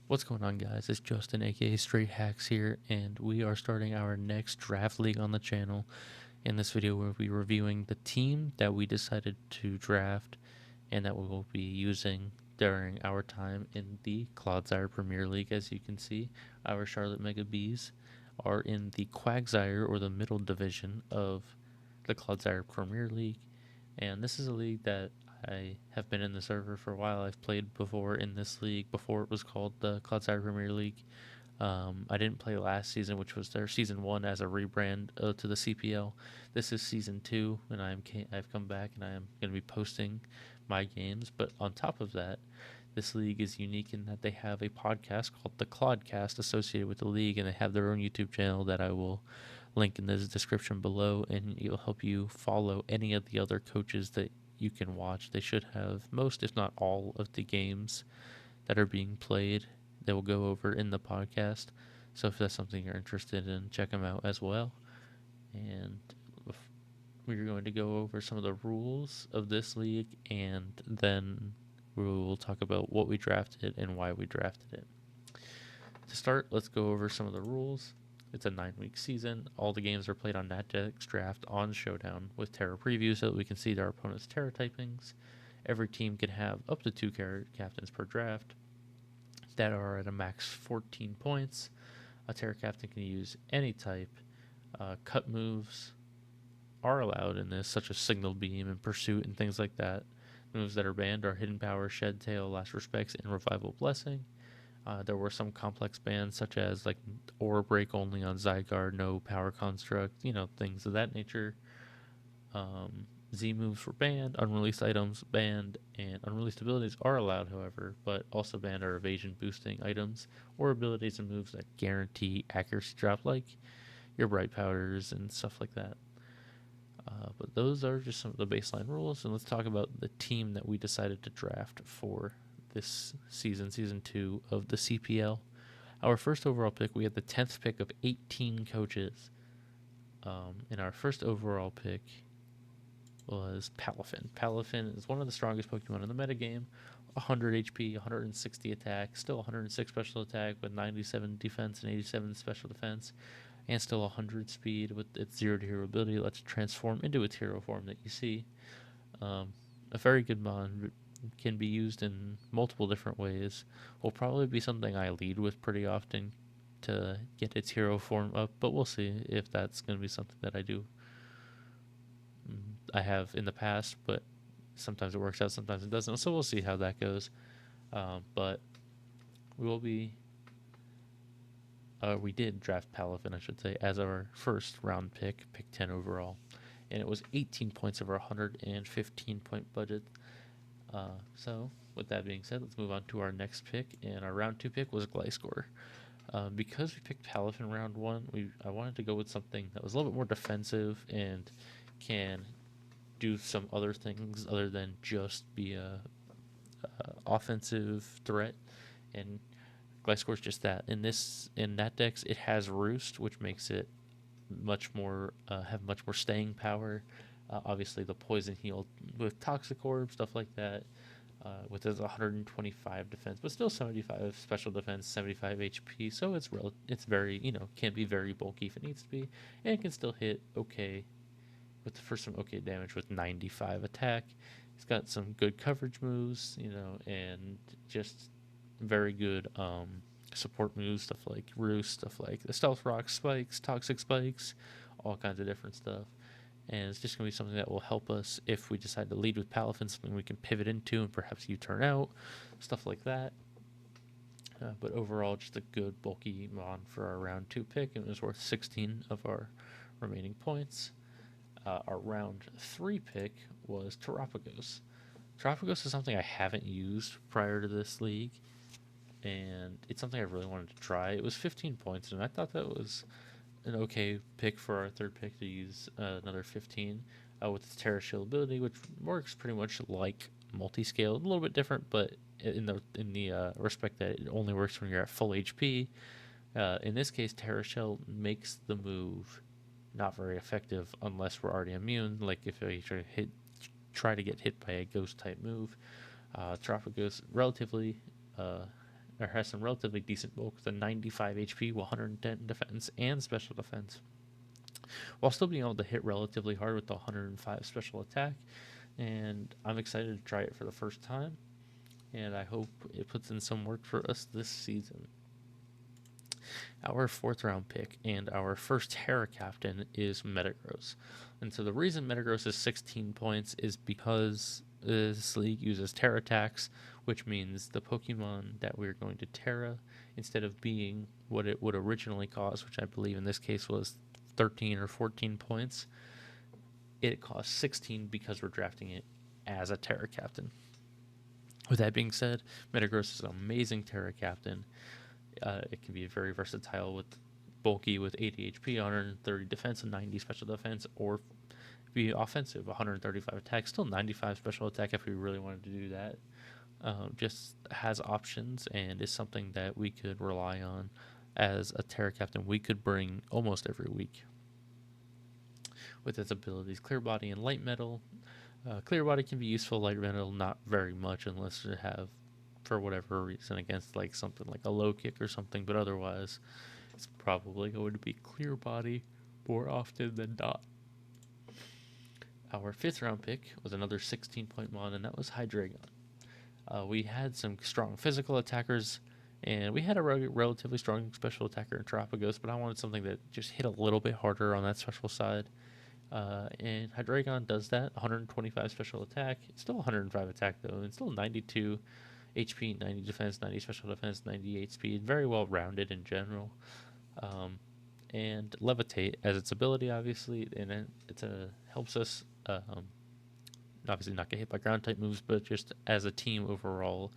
What's going on, guys? It's Justin, aka Straight Hacks here, and we are starting our next draft league on the channel. In this video, we'll be reviewing the team that we decided to draft and that we will be using during our time in the Clodsire Premiere League. As you can see, our Charlotte Mega Bees are in the Quagsire, or the middle division of the Clodsire Premiere League, and this is a league that I have been in the server for a while. I've played before in this league before it was called the Clodsire Premier League. I didn't play last season, which was their season 1 as a rebrand to the CPL. This is season 2, and I've come back and I am going to be posting my games. But on top of that, this league is unique in that they have a podcast called the Clodcast associated with the league, and they have their own YouTube channel that I will link in the description below, and it'll help you follow any of the other coaches that you can watch. They should have most, if not all, of the games that are being played. They will go over in the podcast. So if that's something you're interested in, check them out as well. And we're going to go over some of the rules of this league, and then we will talk about what we drafted and why we drafted it. To start, let's go over some of the rules. It's a 9-week season. All the games are played on NatDex Draft on Showdown with Terra previews so that we can see our opponent's Terra typings. Every team can have up to 2 captains per draft that are at a max 14 points. A Terra captain can use any type. Cut moves are allowed in this, such as Signal Beam and Pursuit and things like that. Moves that are banned are Hidden Power, Shed Tail, Last Respects, and Revival Blessing. There were some complex bans, such as like Aura Break only on Zygarde, no Power Construct, things of that nature. Z moves were banned, unreleased items banned, and unreleased abilities are allowed, however, but also banned are evasion boosting items or abilities and moves that guarantee accuracy drop, like your Bright Powders and stuff like that. But those are just some of the baseline rules, and let's talk about the team that we decided to draft for this season 2 of the CPL. Our first overall pick, we had the 10th pick of 18 coaches. And our first overall pick was Palafin. Palafin is one of the strongest Pokemon in the metagame. 100 HP, 160 attack, still 106 special attack with 97 defense and 87 special defense, and still 100 speed with its 0 to hero ability. It lets it transform into its hero form that you see. A very good mon. Can be used in multiple different ways. Will probably be something I lead with pretty often to get its hero form up, but we'll see if that's going to be something that I do. I have in the past, but sometimes it works out, sometimes it doesn't. So we'll see how that goes. But we will be. We did draft Palafin, I should say, as our first round pick 10 overall, and it was 18 points of our 115 point budget. So, with that being said, let's move on to our next pick, and our round 2 pick was Gliscor. Because we picked Palafin round 1, I wanted to go with something that was a little bit more defensive and can do some other things other than just be a offensive threat, and Gliscor is just that. In NatDex, it has Roost, which makes it much more staying power. Obviously, the poison heal with Toxic Orb, stuff like that. With its 125 defense, but still 75 special defense, 75 HP. So it's very can be very bulky if it needs to be, and it can still hit okay for some okay damage with 95 attack. It's got some good coverage moves, and just very good support moves, stuff like Roost, stuff like the Stealth Rock spikes, Toxic Spikes, all kinds of different stuff. And it's just going to be something that will help us if we decide to lead with Palafin, something we can pivot into and perhaps U-turn out, stuff like that. But overall, just a good bulky mon for our round 2 pick, and it was worth 16 of our remaining points. Our round 3 pick was Terapagos. Terapagos is something I haven't used prior to this league, and it's something I really wanted to try. It was 15 points, and I thought that was an okay pick for our third pick to use another 15 with its Terra Shield ability, which works pretty much like multi-scale, a little bit different, but in the respect that it only works when you're at full HP. In this case, Terra Shell makes the move not very effective unless we're already immune. Like if we try to get hit by a ghost type move. Terapagos relatively or has some relatively decent bulk with a 95 HP, 110 defense, and special defense, while still being able to hit relatively hard with the 105 special attack. And I'm excited to try it for the first time, and I hope it puts in some work for us this season. Our 4th round pick and our first Terra Captain is Metagross. And so the reason Metagross is 16 points is because this league uses Terra attacks, which means the Pokemon that we're going to Terra, instead of being what it would originally cost, which I believe in this case was 13 or 14 points, it costs 16 because we're drafting it as a Terra Captain. With that being said, Metagross is an amazing Terra Captain. It can be very versatile with bulky with 80 HP, 130 defense, and 90 special defense, or be offensive, 135 attack, still 95 special attack if we really wanted to do that. Just has options and is something that we could rely on as a Terra Captain we could bring almost every week. With its abilities, Clear Body and Light Metal. Clear Body can be useful, Light Metal not very much unless you have, for whatever reason, against like something like a low kick or something, but otherwise it's probably going to be Clear Body more often than not. Our 5th round pick was another 16-point mon, and that was Hydreigon. We had some strong physical attackers, and we had a relatively strong special attacker in Terapagos, but I wanted something that just hit a little bit harder on that special side. And Hydreigon does that, 125 special attack. It's still 105 attack, though. It's still 92 HP, 90 defense, 90 special defense, 98 speed. Very well rounded in general. And Levitate as its ability, obviously, and it helps us obviously not get hit by ground type moves, but just as a team overall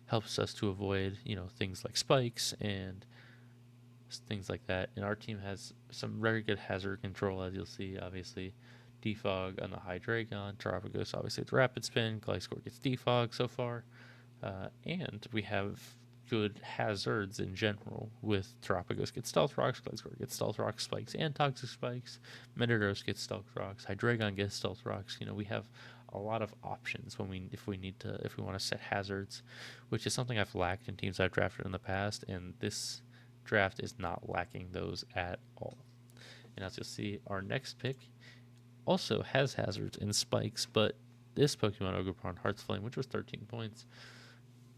helps us to avoid things like spikes and things like that. And our team has some very good hazard control, as you'll see. Obviously, defog on the Hydreigon, Terapagos obviously it's rapid spin, Gliscor gets defog so far, and we have good hazards in general with Terapagos gets Stealth Rocks, Gliscor gets Stealth Rocks, Spikes, and Toxic Spikes. Metagross gets Stealth Rocks, Hydreigon gets Stealth Rocks. We have a lot of options if we want to set hazards, which is something I've lacked in teams I've drafted in the past, and this draft is not lacking those at all. And as you'll see, our next pick also has hazards and spikes, but this Pokemon, Ogerpon Heart's Flame, which was 13 points,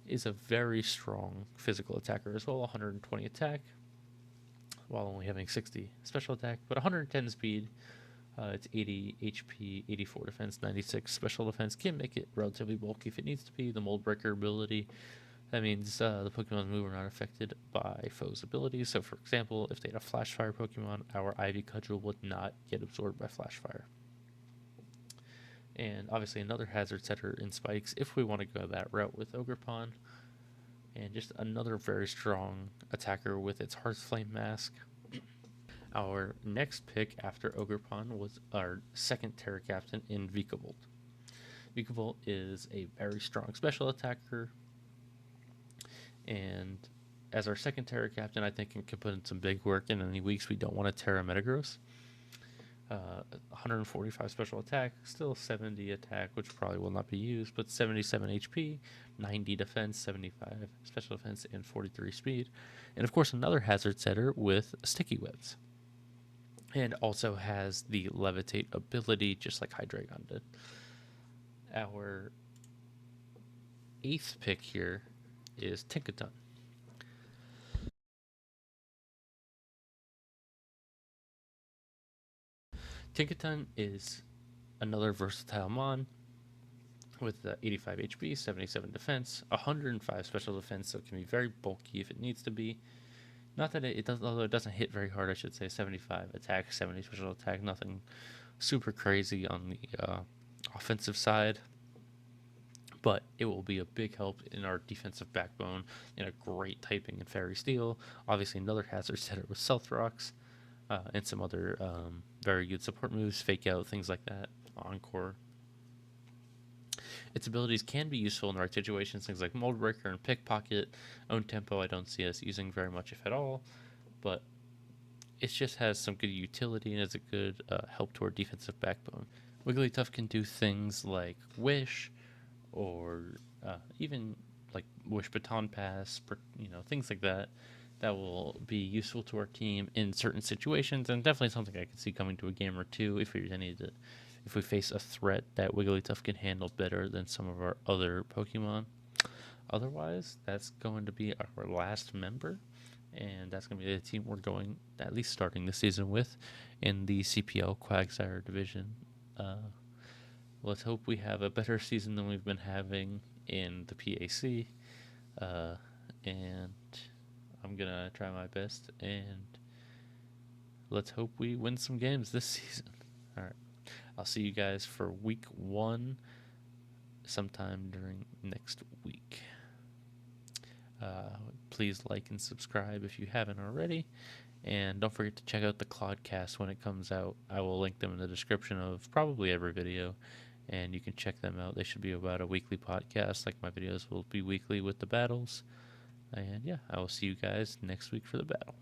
is a very strong physical attacker as well, 120 attack, while only having 60 special attack, but 110 speed. It's 80 HP, 84 defense, 96 special defense. Can make it relatively bulky if it needs to be. The Mold Breaker ability, that means the Pokemon's move are not affected by foes' abilities. So, for example, if they had a Flash Fire Pokemon, our Ivy Cudgel would not get absorbed by Flash Fire. And obviously another hazard setter in spikes if we want to go that route with Ogerpon. And just another very strong attacker with its Heart's Flame Mask. Our next pick after Ogerpon was our second Terra Captain in Vikavolt. Vikavolt is a very strong special attacker, and as our second Terra Captain, I think it can put in some big work in any weeks we don't want to Terra Metagross. 145 special attack, still 70 attack, which probably will not be used, but 77 HP, 90 defense, 75 special defense, and 43 speed. And of course, another hazard setter with Sticky Webs. And also has the Levitate ability, just like Hydreigon did. Our 8th pick here is Tinkaton. Tinkaton is another versatile mon with 85 HP, 77 defense, 105 special defense, so it can be very bulky if it needs to be. Not that it does, although it doesn't hit very hard, I should say. 75 attack, 70 special attack, nothing super crazy on the offensive side. But it will be a big help in our defensive backbone, and a great typing in Fairy Steel. Obviously, another hazard setter with Stealth Rocks, and some other very good support moves, Fake Out, things like that, Encore. Its abilities can be useful in the right situations, things like Mold Breaker and Pickpocket. Own Tempo I don't see us using very much, if at all, but it just has some good utility and is a good help to our defensive backbone. Wigglytuff can do things like Wish, or even like wish baton pass, things like that. That will be useful to our team in certain situations, and definitely something I could see coming to a game or two if we face a threat that Wigglytuff can handle better than some of our other Pokemon. Otherwise, that's going to be our last member, and that's going to be the team we're going at least starting the season with in the CPL Quagsire Division. Let's hope we have a better season than we've been having in the PAC, and I'm going to try my best, and let's hope we win some games this season. All right. I'll see you guys for week 1 sometime during next week. Please like and subscribe if you haven't already. And don't forget to check out the Clodcast when it comes out. I will link them in the description of probably every video, and you can check them out. They should be about a weekly podcast, like my videos will be weekly with the battles. And yeah, I will see you guys next week for the battle.